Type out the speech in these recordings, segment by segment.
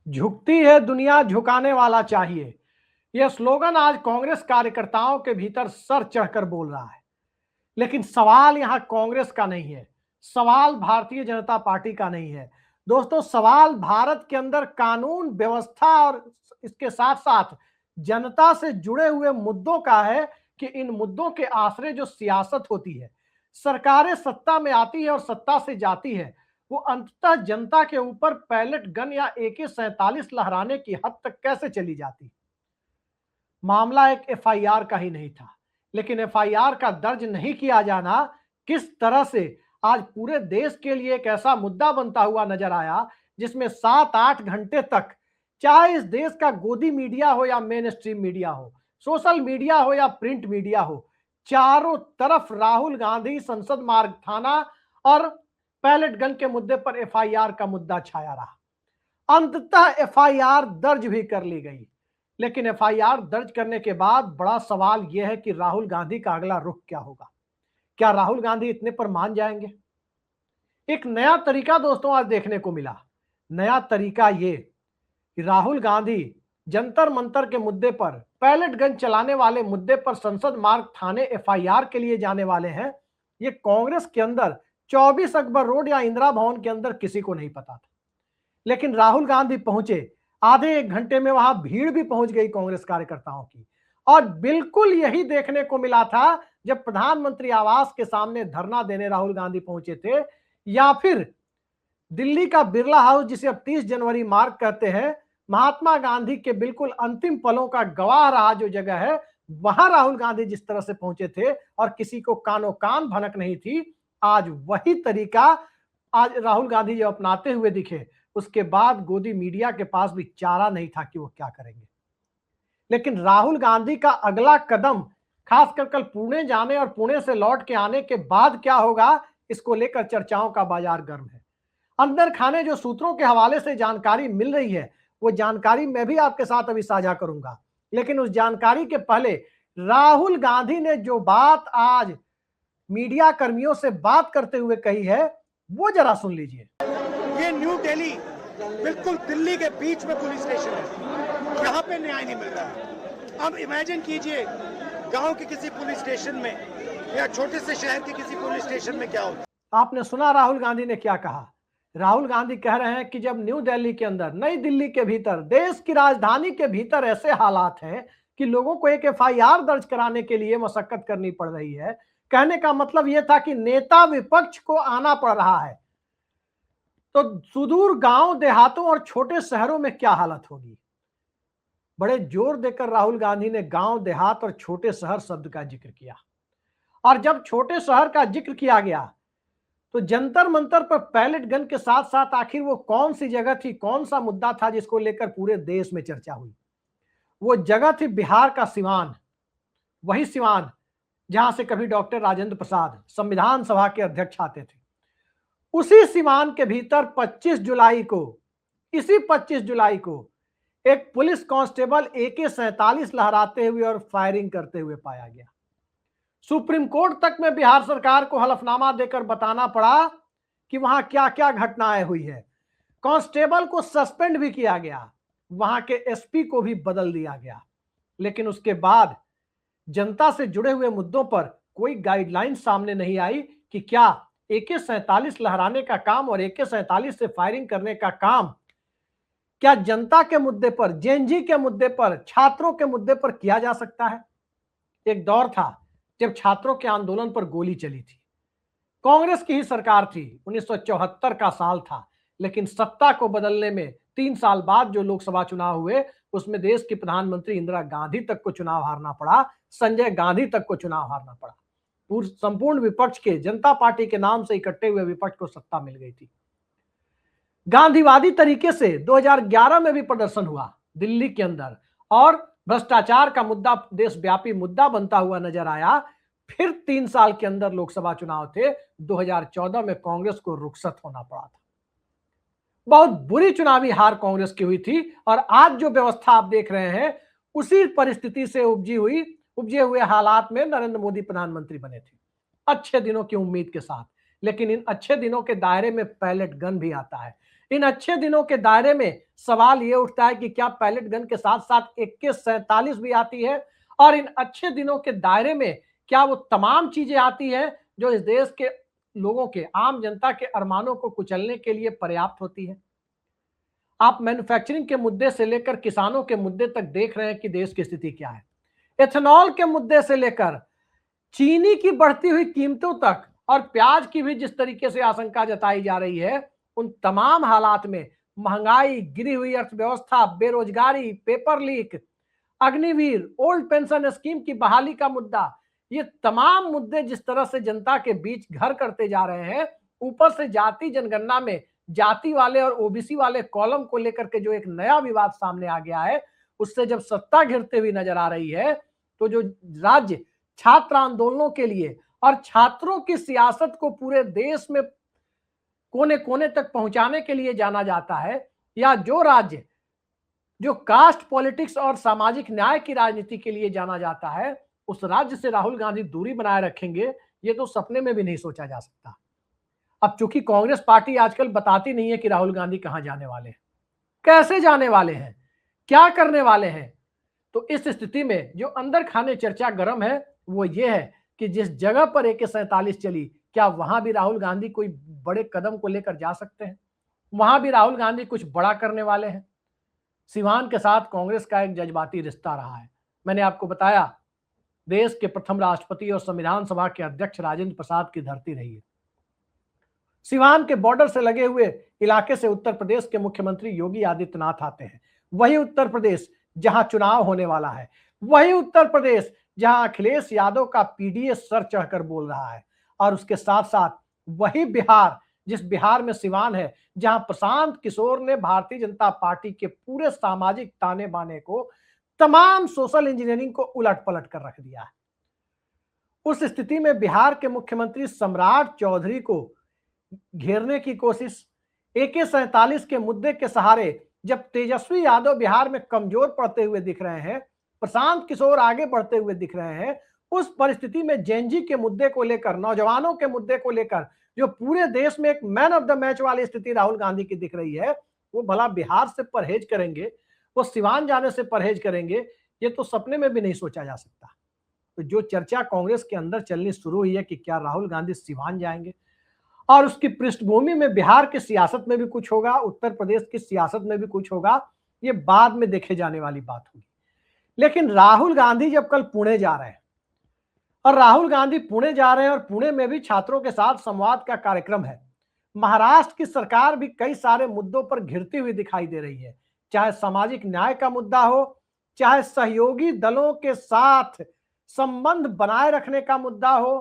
झुकती है दुनिया, झुकाने वाला चाहिए। यह स्लोगन आज कांग्रेस कार्यकर्ताओं के भीतर सर चढ़कर बोल रहा है। लेकिन सवाल यहां कांग्रेस का नहीं है, सवाल भारतीय जनता पार्टी का नहीं है। दोस्तों, सवाल भारत के अंदर कानून व्यवस्था और इसके साथ साथ जनता से जुड़े हुए मुद्दों का है कि इन मुद्दों के आश्रय जो सियासत होती है, सरकारें सत्ता में आती है और सत्ता से जाती है, वो अंततः जनता के ऊपर पैलेट गन या AK-47 लहराने की हद तक कैसे चली जाती। मामला एक FIR का ही नहीं था, लेकिन FIR का दर्ज नहीं किया जाना किस तरह से आज पूरे देश के लिए एक ऐसा मुद्दा बनता हुआ नजर आया, जिसमें 7-8 घंटे तक, चाहे इस देश का गोदी मीडिया हो या मेन स्ट्रीम मीडिया हो, सोशल मीडिया हो या प्रिंट मीडिया हो, चारों तरफ राहुल गांधी, संसद मार्ग थाना और पैलेट गन के मुद्दे पर FIR का मुद्दा छाया रहा। अंततः FIR दर्ज भी कर ली गई, लेकिन FIR दर्ज करने के बाद बड़ा सवाल यह है कि राहुल गांधी का अगला रुख क्या होगा। क्या राहुल गांधी इतने पर मान जाएंगे? एक नया तरीका दोस्तों आज देखने को मिला। नया तरीका ये कि राहुल गांधी जंतर मंतर के मुद्दे पर, पैलेट गन चलाने वाले मुद्दे पर संसद मार्ग थाने FIR के लिए जाने वाले हैं। ये कांग्रेस के अंदर 24 अकबर रोड या इंदिरा भवन के अंदर किसी को नहीं पता था, लेकिन राहुल गांधी पहुंचे। आधे एक घंटे में वहां भीड़ भी पहुंच गई कांग्रेस कार्यकर्ताओं की, और बिल्कुल यही देखने को मिला था जब प्रधानमंत्री आवास के सामने धरना देने राहुल गांधी पहुंचे थे, या फिर दिल्ली का बिरला हाउस, जिसे अब 30 जनवरी मार्ग कहते हैं, महात्मा गांधी के बिल्कुल अंतिम पलों का गवाह रहा जो जगह है, वहां राहुल गांधी जिस तरह से पहुंचे थे और किसी को कानो कान भनक नहीं थी, आज वही तरीका आज राहुल गांधी जो अपनाते हुए दिखे, उसके बाद गोदी मीडिया के पास भी चारा नहीं था कि वो क्या करेंगे। लेकिन राहुल गांधी का अगला कदम, खासकर कल पुणे जाने और पुणे से लौट के आने के बाद क्या होगा, इसको लेकर चर्चाओं का बाजार गर्म है। अंदर खाने जो सूत्रों के हवाले से जानकारी मिल रही है, वो जानकारी मैं भी आपके साथ अभी साझा करूंगा। लेकिन उस जानकारी के पहले राहुल गांधी ने जो बात आज मीडिया कर्मियों से बात करते हुए कही है, वो जरा सुन लीजिए। ये न्यू दिल्ली बिल्कुल दिल्ली के बीच में पुलिस स्टेशन है, यहाँ पे न्याय नहीं मिल रहा है। अब इमेजिन कीजिए गांव के किसी पुलिस स्टेशन में या छोटे से शहर के किसी पुलिस स्टेशन में क्या होता। आपने सुना राहुल गांधी ने क्या कहा। राहुल गांधी कह रहे हैं कि जब न्यू दिल्ली के अंदर, नई दिल्ली के भीतर, देश की राजधानी के भीतर ऐसे हालात हैं कि लोगों को एक FIR दर्ज कराने के लिए मशक्कत करनी पड़ रही है, कहने का मतलब यह था कि नेता विपक्ष को आना पड़ रहा है, तो सुदूर गांव देहातों और छोटे शहरों में क्या हालत होगी। बड़े जोर देकर राहुल गांधी ने गांव देहात और छोटे शहर शब्द का जिक्र किया, और जब छोटे शहर का जिक्र किया गया तो जंतर मंतर पर पैलेट गन के साथ साथ आखिर वो कौन सी जगह थी, कौन सा मुद्दा था जिसको लेकर पूरे देश में चर्चा हुई। वो जगह थी बिहार का सिवान, वही सिवान जहां से कभी डॉक्टर राजेंद्र प्रसाद संविधान सभा के अध्यक्ष आते थे। उसी सिवान के भीतर 25 जुलाई को, इसी 25 जुलाई को एक पुलिस कांस्टेबल AK-47 लहराते हुए और फायरिंग करते हुए पाया गया। सुप्रीम कोर्ट तक में बिहार सरकार को हलफनामा देकर बताना पड़ा कि वहां क्या क्या घटनाएं हुई है। कांस्टेबल को सस्पेंड भी किया गया, वहां के SP को भी बदल दिया गया। लेकिन उसके बाद जनता से जुड़े हुए मुद्दों पर कोई गाइडलाइन सामने नहीं आई कि क्या AK-47 लहराने का काम और AK-47 से फायरिंग करने का काम क्या जनता के मुद्दे पर, जेएनजी के मुद्दे पर, छात्रों के मुद्दे पर किया जा सकता है। एक दौर था जब छात्रों के आंदोलन पर गोली चली थी, कांग्रेस की ही सरकार थी, 1974 का साल था, लेकिन सत्ता को बदलने में 3 साल बाद जो लोकसभा चुनाव हुए, उसमें देश की प्रधानमंत्री इंदिरा गांधी तक को चुनाव हारना पड़ा, संजय गांधी तक को चुनाव हारना पड़ा। संपूर्ण विपक्ष के, जनता पार्टी के नाम से इकट्ठे हुए विपक्ष को सत्ता मिल गई थी। गांधीवादी तरीके से 2011 में भी प्रदर्शन हुआ दिल्ली के अंदर, और भ्रष्टाचार का मुद्दा देशव्यापी मुद्दा बनता हुआ नजर आया। फिर 3 साल के अंदर लोकसभा चुनाव थे, 2014 में कांग्रेस को रुखसत होना पड़ा था। बहुत बुरी चुनावी हार कांग्रेस की हुई थी, और आज जो व्यवस्था आप देख रहे हैं, उसी परिस्थिति से उपजे हुए हालात में नरेंद्र मोदी प्रधानमंत्री बने थे, अच्छे दिनों की उम्मीद के साथ। लेकिन इन अच्छे दिनों के दायरे में पैलेट गन भी आता है। इन अच्छे दिनों के दायरे में सवाल यह उठता है कि क्या पैलेट गन के साथ साथ AK-47 भी आती है, और इन अच्छे दिनों के दायरे में क्या वो तमाम चीजें आती है जो इस देश के लोगों के, आम जनता के अरमानों को कुचलने के लिए पर्याप्त होती है। आप मैन्युफैक्चरिंग के मुद्दे से लेकर किसानों के मुद्दे तक देख रहे हैं कि देश की स्थिति क्या है। एथेनॉल के मुद्दे से लेकर चीनी की बढ़ती हुई कीमतों तक और प्याज की भी जिस तरीके से आशंका जताई जा रही है, उन तमाम हालात में महंगाई, गिरी हुई अर्थव्यवस्था, बेरोजगारी, paper leak, Agniveer, old pension scheme की बहाली का मुद्दा, ये तमाम मुद्दे जिस तरह से जनता के बीच घर करते जा रहे हैं, ऊपर से जाति जनगणना में जाति वाले और ओबीसी वाले कॉलम को लेकर के जो एक नया विवाद सामने आ गया है, उससे जब सत्ता घिरते हुई नजर आ रही है, तो जो राज्य छात्र आंदोलनों के लिए और छात्रों की सियासत को पूरे देश में कोने कोने तक पहुंचाने के लिए जाना जाता है, या जो राज्य जो कास्ट पॉलिटिक्स और सामाजिक न्याय की राजनीति के लिए जाना जाता है, उस राज्य से राहुल गांधी दूरी बनाए रखेंगे, ये तो सपने में भी नहीं सोचा जा सकता। अब चूंकि कांग्रेस पार्टी आजकल बताती नहीं है कि राहुल गांधी कहां जाने वाले हैं, कैसे जाने वाले हैं, क्या करने वाले हैं, तो इस स्थिति में जो अंदर खाने चर्चा गर्म है वो ये है कि जिस जगह पर AK-47 चली, क्या वहां भी राहुल गांधी कोई बड़े कदम को लेकर जा सकते हैं? वहां भी राहुल गांधी कुछ बड़ा करने वाले हैं? सिवान के साथ कांग्रेस का एक जज्बाती रिश्ता रहा है। मैंने आपको बताया, देश के प्रथम राष्ट्रपति और संविधान सभा के अध्यक्ष राजेंद्र प्रसाद की धरती रही है। सिवान के बॉर्डर से लगे हुए इलाके से उत्तर प्रदेश के मुख्यमंत्री योगी आदित्यनाथ आते हैं। वही उत्तर प्रदेश जहां चुनाव होने वाला है, वही उत्तर प्रदेश जहां अखिलेश यादव का पीडीएस सर चढ़कर बोल रहा है, और उसके साथ साथ वही बिहार, जिस बिहार में सिवान है, जहां प्रशांत किशोर ने भारतीय जनता पार्टी के पूरे सामाजिक ताने बाने को, तमाम सोशल इंजीनियरिंग को उलट पलट कर रख दिया है। उस स्थिति में बिहार के मुख्यमंत्री सम्राट चौधरी को घेरने की कोशिश, AK-47 के मुद्दे के सहारे जब तेजस्वी यादव बिहार में कमजोर पड़ते हुए दिख रहे हैं, प्रशांत किशोर आगे बढ़ते हुए दिख रहे हैं, उस परिस्थिति में जेएनजी के मुद्दे को लेकर, नौजवानों के मुद्दे को लेकर जो पूरे देश में एक मैन ऑफ द मैच वाली स्थिति राहुल गांधी की दिख रही है, वो भला बिहार से परहेज करेंगे, वो सिवान जाने से परहेज करेंगे, ये तो सपने में भी नहीं सोचा जा सकता। तो जो चर्चा कांग्रेस के अंदर चलनी शुरू हुई है कि क्या राहुल गांधी सिवान जाएंगे, और उसकी पृष्ठभूमि में बिहार की सियासत में भी कुछ होगा, उत्तर प्रदेश की सियासत में भी कुछ होगा, ये बाद में देखे जाने वाली बात होगी। लेकिन राहुल गांधी जब कल पुणे जा रहे हैं, और राहुल गांधी पुणे जा रहे हैं और पुणे में भी छात्रों के साथ संवाद का कार्यक्रम है, महाराष्ट्र की सरकार भी कई सारे मुद्दों पर घिरती हुई दिखाई दे रही है, चाहे सामाजिक न्याय का मुद्दा हो, चाहे सहयोगी दलों के साथ संबंध बनाए रखने का मुद्दा हो,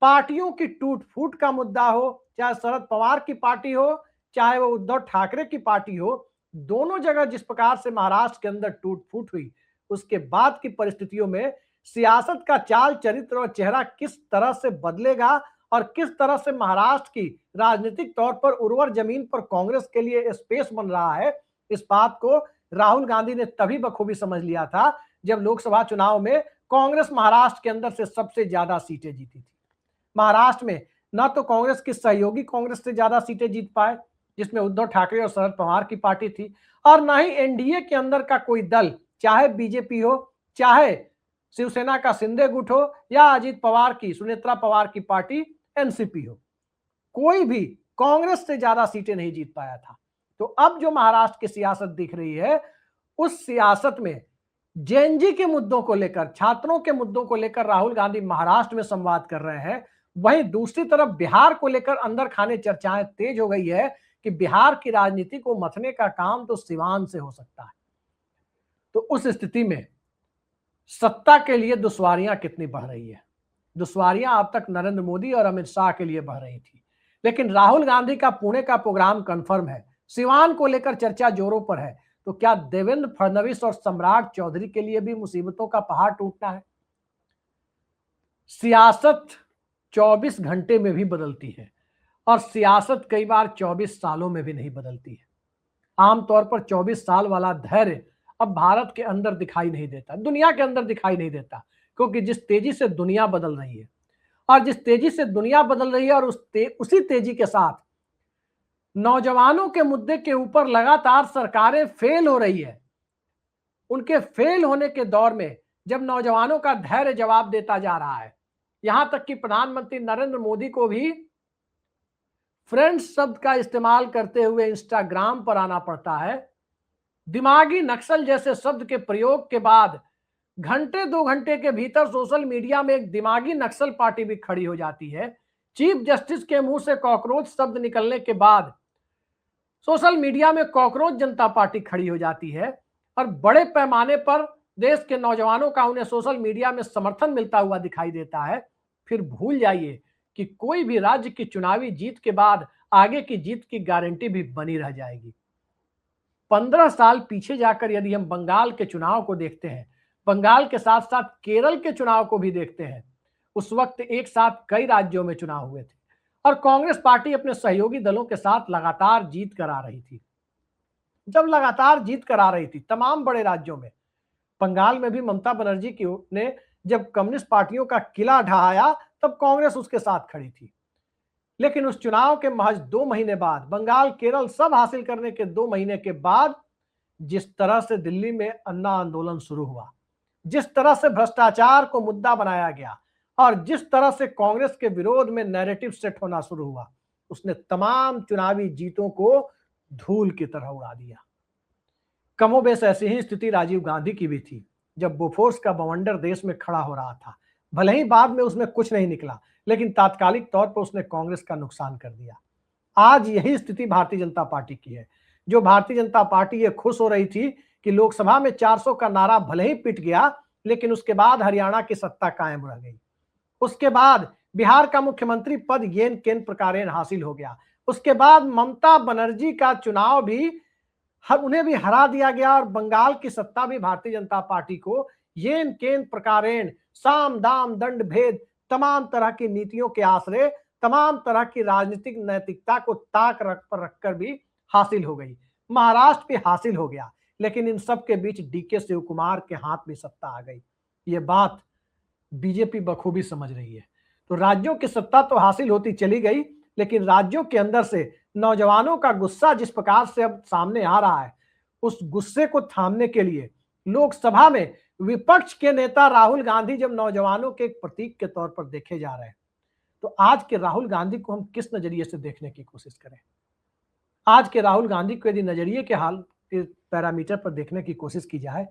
पार्टियों की टूट फूट का मुद्दा हो, चाहे शरद पवार की पार्टी हो, चाहे वो उद्धव ठाकरे की पार्टी हो, दोनों जगह जिस प्रकार से महाराष्ट्र के अंदर टूट फूट हुई, उसके बाद की परिस्थितियों में सियासत का चाल चरित्र और चेहरा किस तरह से बदलेगा, और किस तरह से महाराष्ट्र की राजनीतिक तौर पर उर्वर जमीन पर कांग्रेस के लिए स्पेस बन रहा है, इस बात को राहुल गांधी ने तभी बखूबी समझ लिया था जब लोकसभा चुनाव में कांग्रेस महाराष्ट्र के अंदर से सबसे ज्यादा सीटें जीती थी। महाराष्ट्र में न तो कांग्रेस की सहयोगी कांग्रेस से ज्यादा सीटें जीत पाए, जिसमें उद्धव ठाकरे और शरद पवार की पार्टी थी, और न ही एनडीए के अंदर का कोई दल, चाहे बीजेपी हो, चाहे शिवसेना का शिंदे गुट हो, या अजीत पवार की, सुनेत्रा पवार की पार्टी एनसीपी हो, कोई भी कांग्रेस से ज्यादा सीटें नहीं जीत पाया था। तो अब जो महाराष्ट्र की सियासत दिख रही है, उस सियासत में जेएनजी के मुद्दों को लेकर, छात्रों के मुद्दों को लेकर राहुल गांधी महाराष्ट्र में संवाद कर रहे हैं। वहीं दूसरी तरफ बिहार को लेकर अंदर खाने चर्चाएं तेज हो गई है कि बिहार की राजनीति को मथने का काम तो सिवान से हो सकता है। तो उस स्थिति में सत्ता के लिए दुश्वारियां कितनी बढ़ रही है। दुश्वारियां अब तक नरेंद्र मोदी और अमित शाह के लिए बढ़ रही थी, लेकिन राहुल गांधी का पुणे का प्रोग्राम कंफर्म है, सिवान को लेकर चर्चा जोरों पर है। तो क्या देवेंद्र फडणवीस और सम्राट चौधरी के लिए भी मुसीबतों का पहाड़ टूटना है? सियासत 24 घंटे में भी बदलती है, और सियासत कई बार 24 सालों में भी नहीं बदलती है। आमतौर पर 24 साल वाला धैर्य अब भारत के अंदर दिखाई नहीं देता, दुनिया के अंदर दिखाई नहीं देता, क्योंकि जिस तेजी से दुनिया बदल रही है, और जिस तेजी से दुनिया बदल रही है और उसी तेजी के साथ नौजवानों के मुद्दे के ऊपर लगातार सरकारें फेल हो रही है। उनके फेल होने के दौर में जब नौजवानों का धैर्य जवाब देता जा रहा है, यहां तक कि प्रधानमंत्री नरेंद्र मोदी को भी फ्रेंड्स शब्द का इस्तेमाल करते हुए इंस्टाग्राम पर आना पड़ता है। दिमागी नक्सल जैसे शब्द के प्रयोग के बाद घंटे 2 घंटे के भीतर सोशल मीडिया में एक दिमागी नक्सल पार्टी भी खड़ी हो जाती है। चीफ जस्टिस के मुंह से कॉकरोच शब्द निकलने के बाद सोशल मीडिया में कॉकरोच जनता पार्टी खड़ी हो जाती है और बड़े पैमाने पर देश के नौजवानों का उन्हें सोशल मीडिया में समर्थन मिलता हुआ दिखाई देता है। फिर भूल जाइए कि कोई भी राज्य की चुनावी जीत के बाद आगे की जीत की गारंटी भी बनी रह जाएगी। 15 साल पीछे जाकर यदि हम बंगाल के चुनाव को देखते हैं, बंगाल के साथ साथ केरल के चुनाव को भी देखते हैं, उस वक्त एक साथ कई राज्यों में चुनाव हुए थे और कांग्रेस पार्टी अपने सहयोगी दलों के साथ लगातार जीत करा रही थी। जब लगातार जीत करा रही थी तमाम बड़े राज्यों में, बंगाल में भी ममता बनर्जी की ने जब कम्युनिस्ट पार्टियों का किला ढहाया तब कांग्रेस उसके साथ खड़ी थी। लेकिन उस चुनाव के महज 2 महीने बाद, बंगाल केरल सब हासिल करने के 2 महीने के बाद, जिस तरह से दिल्ली में अन्ना आंदोलन शुरू हुआ, जिस तरह से भ्रष्टाचार को मुद्दा बनाया गया और जिस तरह से कांग्रेस के विरोध में नैरेटिव सेट होना शुरू हुआ, उसने तमाम चुनावी जीतों को धूल की तरह उड़ा दिया। कमोबेश ऐसी ही स्थिति राजीव गांधी की भी थी जब बोफोर्स का बवंडर देश में खड़ा हो रहा था। भले ही बाद में उसमें कुछ नहीं निकला, लेकिन तात्कालिक तौर पर उसने कांग्रेस का नुकसान कर दिया। आज यही स्थिति भारतीय जनता पार्टी की है। जो भारतीय जनता पार्टी ये खुश हो रही थी कि लोकसभा में 400 का नारा भले ही पिट गया, लेकिन उसके बाद हरियाणा की सत्ता कायम रह गई। उसके बाद बिहार का मुख्यमंत्री पद येन केन प्रकारेण हासिल हो गया। उसके बाद ममता बनर्जी का चुनाव भी उन्हें भी हरा दिया गया और बंगाल की सत्ता भी भारतीय जनता पार्टी को येन केन प्रकारेण साम दाम दंड भेद तमाम तरह की नीतियों के आश्रय, तमाम तरह की राजनीतिक नैतिकता को ताक पर रखकर भी हासिल हो गई। महाराष्ट्र भी हासिल हो गया, लेकिन इन सब के बीच डीके शिव कुमार के हाथ में सत्ता आ गई। ये बात बीजेपी बखूबी समझ रही है। तो राज्यों की सत्ता तो हासिल होती चली गई, लेकिन राज्यों के अंदर से नौजवानों का गुस्सा जिस प्रकार से अब सामने आ रहा है, उस गुस्से को थामने के लिए लोकसभा में विपक्ष के नेता राहुल गांधी जब नौजवानों के एक प्रतीक के तौर पर देखे जा रहे हैं, तो आज के राहुल गांधी को हम किस नजरिए से देखने की कोशिश करें? आज के राहुल गांधी को यदि नजरिए के हाल के पैरामीटर पर देखने की कोशिश की जाए,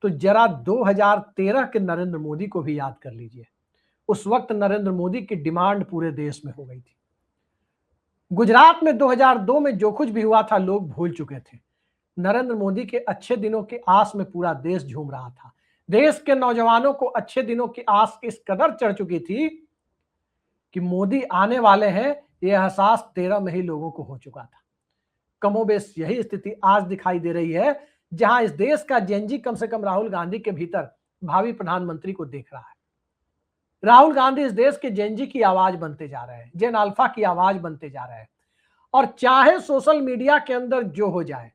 तो जरा 2013 के नरेंद्र मोदी को भी याद कर लीजिए। उस वक्त नरेंद्र मोदी की डिमांड पूरे देश में हो गई थी। गुजरात में 2002 में जो कुछ भी हुआ था लोग भूल चुके थे। नरेंद्र मोदी के अच्छे दिनों की आस में पूरा देश झूम रहा था। देश के नौजवानों को अच्छे दिनों की आस इस कदर चढ़ चुकी थी कि मोदी आने वाले हैं, यह एहसास 13 में ही लोगों को हो चुका था। कमोबेश यही स्थिति आज दिखाई दे रही है, जहां इस देश का जेनजी कम से कम राहुल गांधी के भीतर भावी प्रधानमंत्री को देख रहा है। राहुल गांधी इस देश के जेनजी की आवाज बनते जा रहे हैं, जेन अल्फा की आवाज बनते जा रहे हैं। और चाहे सोशल मीडिया के अंदर जो हो जाए,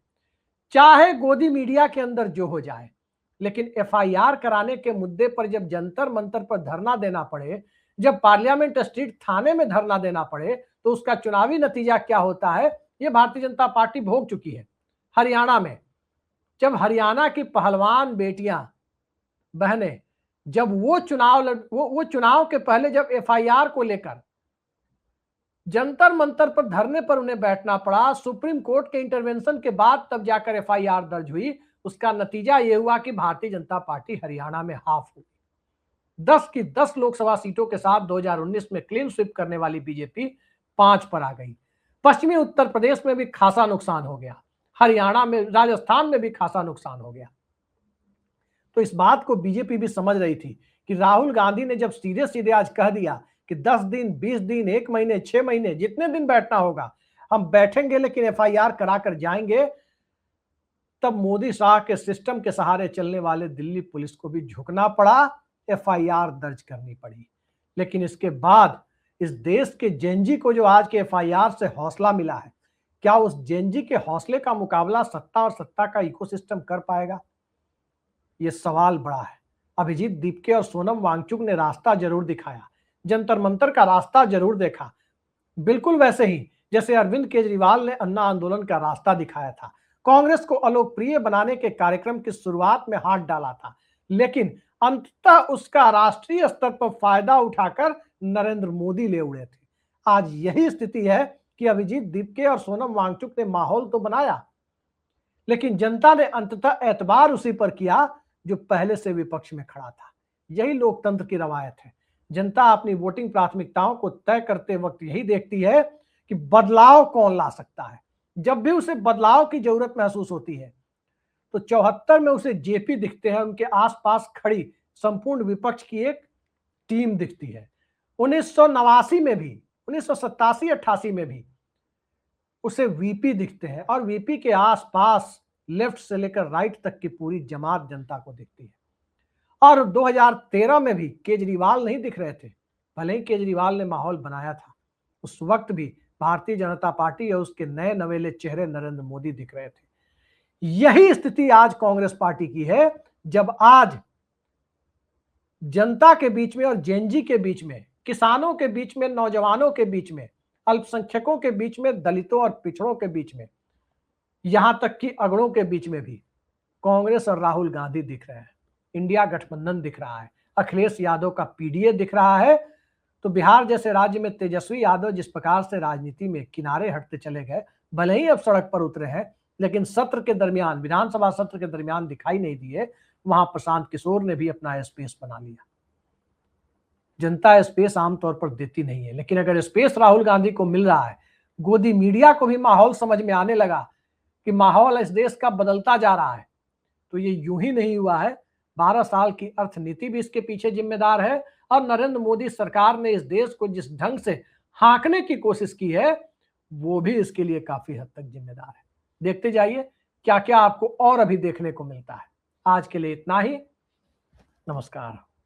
चाहे गोदी मीडिया के अंदर जो हो जाए, लेकिन एफआईआर कराने के मुद्दे पर जब जंतर मंतर पर धरना देना पड़े, जब पार्लियामेंट स्ट्रीट थाने में धरना देना पड़े, तो उसका चुनावी नतीजा क्या होता है, ये भारतीय जनता पार्टी भोग चुकी है। हरियाणा में जब हरियाणा की पहलवान बेटियां बहनें, जब वो चुनाव के पहले जब एफआईआर को लेकर जंतर मंतर पर धरने पर उन्हें बैठना पड़ा, सुप्रीम कोर्ट के इंटरवेंशन के बाद तब जाकर एफआईआर दर्ज हुई। उसका नतीजा यह हुआ कि भारतीय जनता पार्टी हरियाणा में हाफ हुई। 10 की 10 लोकसभा सीटों के साथ 2019 में क्लीन स्वीप करने वाली बीजेपी 5 पर आ गई। पश्चिमी उत्तर प्रदेश में भी खासा नुकसान हो गया, हरियाणा में, राजस्थान में भी खासा नुकसान हो गया। तो इस बात को बीजेपी भी समझ रही थी कि राहुल गांधी ने जब सीधे सीधे आज कह दिया कि 10 दिन, 20 दिन, 1 महीने, 6 महीने, जितने दिन बैठना होगा हम बैठेंगे, लेकिन एफआईआर कराकर जाएंगे, तब मोदी शाह के सिस्टम के सहारे चलने वाले दिल्ली पुलिस को भी झुकना पड़ा, एफआईआर दर्ज करनी पड़ी। लेकिन इसके बाद इस देश के जेनजी को जो आज के एफआईआर से हौसला मिला है, क्या उस जेनजी के हौसले का मुकाबला सत्ता और सत्ता का इकोसिस्टम कर पाएगा? यह सवाल बड़ा है। अभिजीत दीपके और सोनम वांगचुक ने रास्ता जरूर दिखाया, जंतर मंतर का रास्ता जरूर देखा, बिल्कुल वैसे ही जैसे अरविंद केजरीवाल ने अन्ना आंदोलन का रास्ता दिखाया था, कांग्रेस को अलोकप्रिय बनाने के कार्यक्रम की शुरुआत में हाथ डाला था, लेकिन अंततः उसका राष्ट्रीय स्तर पर फायदा उठाकर नरेंद्र मोदी ले उड़े थे। आज यही स्थिति है कि अभिजीत दीपके और सोनम वांगचुक ने माहौल तो बनाया, लेकिन जनता ने अंततः एतबार उसी पर किया जो पहले से विपक्ष में खड़ा था। यही लोकतंत्र की रवायत है। जनता अपनी वोटिंग प्राथमिकताओं को तय करते वक्त यही देखती है कि बदलाव कौन ला सकता है। जब भी उसे बदलाव की जरूरत महसूस होती है तो 74 में उसे जेपी दिखते हैं, उनके आसपास खड़ी संपूर्ण विपक्ष की एक टीम दिखती है। 1989 में भी, 1987-88 में भी उसे वीपी दिखते हैं और वीपी के आसपास लेफ्ट से लेकर राइट तक की पूरी जमात जनता को दिखती है। और 2013 में भी केजरीवाल नहीं दिख रहे थे, भले ही केजरीवाल ने माहौल बनाया था। उस वक्त भी भारतीय जनता पार्टी और उसके नए नवेले चेहरे नरेंद्र मोदी दिख रहे थे। यही स्थिति आज कांग्रेस पार्टी की है, जब आज जनता के बीच में और जेनजी के बीच में, किसानों के बीच में, नौजवानों के बीच में, अल्पसंख्यकों के बीच में, दलितों और पिछड़ों के बीच में, यहां तक कि अगड़ों के बीच में भी कांग्रेस और राहुल गांधी दिख रहे हैं, इंडिया गठबंधन दिख रहा है, अखिलेश यादव का पीडीए दिख रहा है। तो बिहार जैसे राज्य में तेजस्वी यादव जिस प्रकार से राजनीति में किनारे हटते चले गए, भले ही अब सड़क पर उतरे हैं, लेकिन सत्र के दरमियान, विधानसभा सत्र के दरमियान दिखाई नहीं दिए। वहां प्रशांत किशोर ने भी अपना स्पेस बना लिया। जनता स्पेस आमतौर पर देती नहीं है, लेकिन अगर स्पेस राहुल गांधी को मिल रहा है, गोदी मीडिया को भी माहौल समझ में आने लगा कि माहौल इस देश का बदलता जा रहा है, तो ये यूं ही नहीं हुआ है। 12 साल की अर्थनीति भी इसके पीछे जिम्मेदार है और नरेंद्र मोदी सरकार ने इस देश को जिस ढंग से हाँकने की कोशिश की है, वो भी इसके लिए काफी हद तक जिम्मेदार है। देखते जाइए क्या क्या आपको और अभी देखने को मिलता है। आज के लिए इतना ही। नमस्कार।